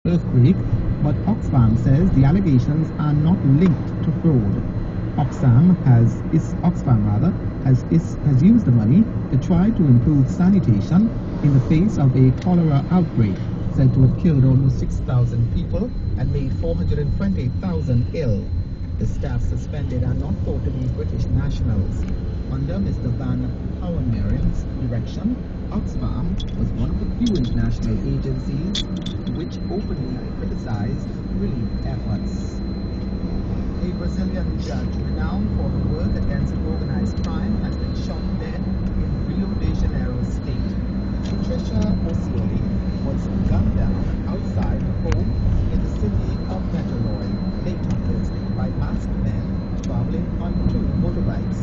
earthquake, but Oxfam says the allegations are not linked to fraud. Oxfam has used the money to try to improve sanitation in the face of a cholera outbreak said to have killed almost 6,000 people and made 420,000 ill. The staff suspended are not thought to be British nationals. Under Mr. Van Houwenmaireen's direction, Oxfam was one of the few international agencies which openly criticized relief efforts. A Brazilian judge renowned for her work against organized crime has been shot dead in Rio de Janeiro state. Patricia Osioli was gunned down outside her home in the city of Niterói late on Thursday by masked men traveling on 2 motorbikes.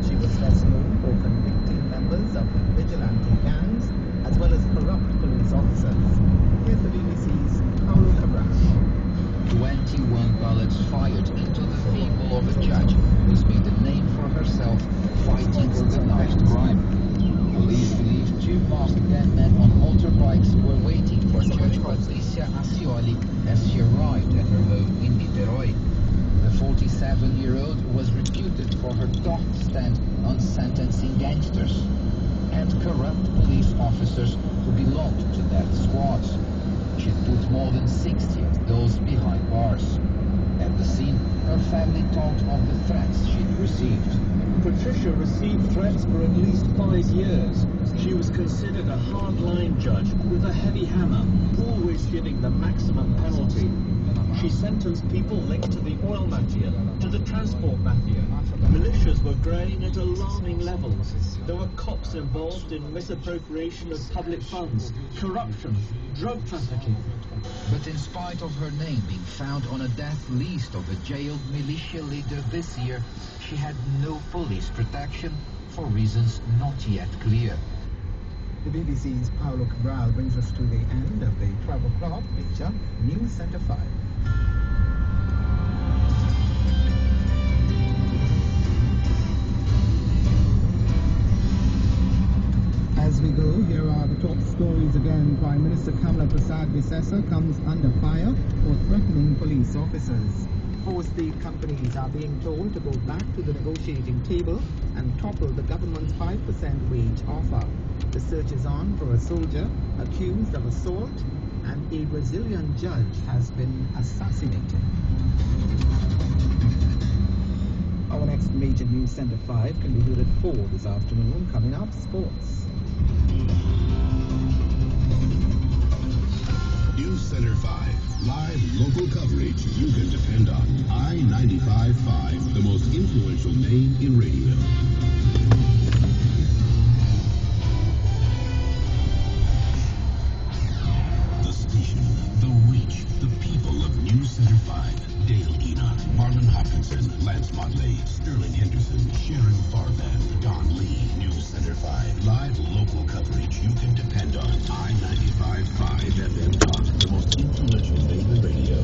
She was best known for convicting members of vigilante gangs as well as corrupt police officers. Here's the BBC's Paulo Cabral. 21 bullets fired into the vehicle of a judge who's made a name for herself fighting organized crime. Police believe 2 masked gunmen on motorbikes were waiting for Judge Patricia Osioli as she arrived at her home in Niterói. The 47-year-old was reputed for her tough stand on sentencing gangsters and corrupt police officers who belonged to death squads. She'd put more than 60 of those behind bars. At the scene, her family talked of the threats she'd received. Patricia received threats for at least 5 years. She was considered a hard-line judge with a heavy hammer, always giving the maximum penalty. She sentenced people linked to the oil mafia, to the transport mafia. Militias were greying at alarming levels. There were cops involved in misappropriation of public funds, corruption, drug trafficking. But in spite of her name being found on a death list of a jailed militia leader this year, she had no police protection for reasons not yet clear. The BBC's Paulo Cabral brings us to the end of the 12 o'clock feature, News Centre 5. As we go, here are the top stories again. Prime Minister Kamala Prasad-Visesa comes under fire for threatening police officers. Four state companies are being told to go back to the negotiating table and topple the government's 5% wage offer. The search is on for a soldier accused of assault, and a Brazilian judge has been assassinated. Our next major News Centre 5 can be heard at 4 this afternoon. Coming up, sports. News Centre 5, live local coverage you can depend on. I-95.5, the most influential name in radio. The station, the reach, the people of News Centre 5. Dale Enoch, Marlon Hopkinson, Lance Motley, Sterling Henderson, Sharon Farvan, Don Lee. News Centre 5, live local coverage you can depend on. I-95.5 FM Talk, the most influential name in radio.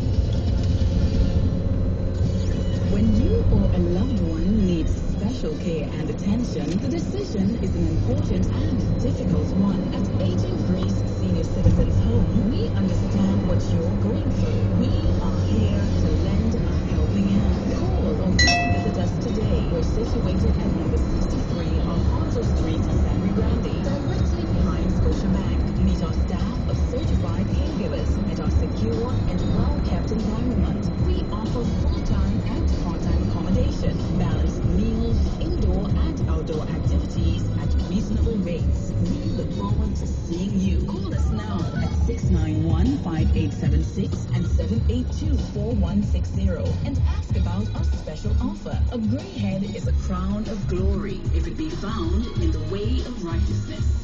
When you or a loved one needs special care and attention, the decision is an important and difficult one. At Aging Grace Senior Citizens Home, we understand what you're going through. We are here to lend a helping hand. Call or visit us today. We're situated at number 63 on Hanzo Street, San Grande, directly behind Scotiabank. Meet our staff of certified caregivers at our secure and well-kept environment. We offer full-time and part-time accommodation, balanced meals, indoor and outdoor activities at reasonable rates. We look forward to seeing you. Call us now at 691-5876 and 782-4160 and ask about our special offer. A grey head is a crown of glory if it be found in the way of righteousness.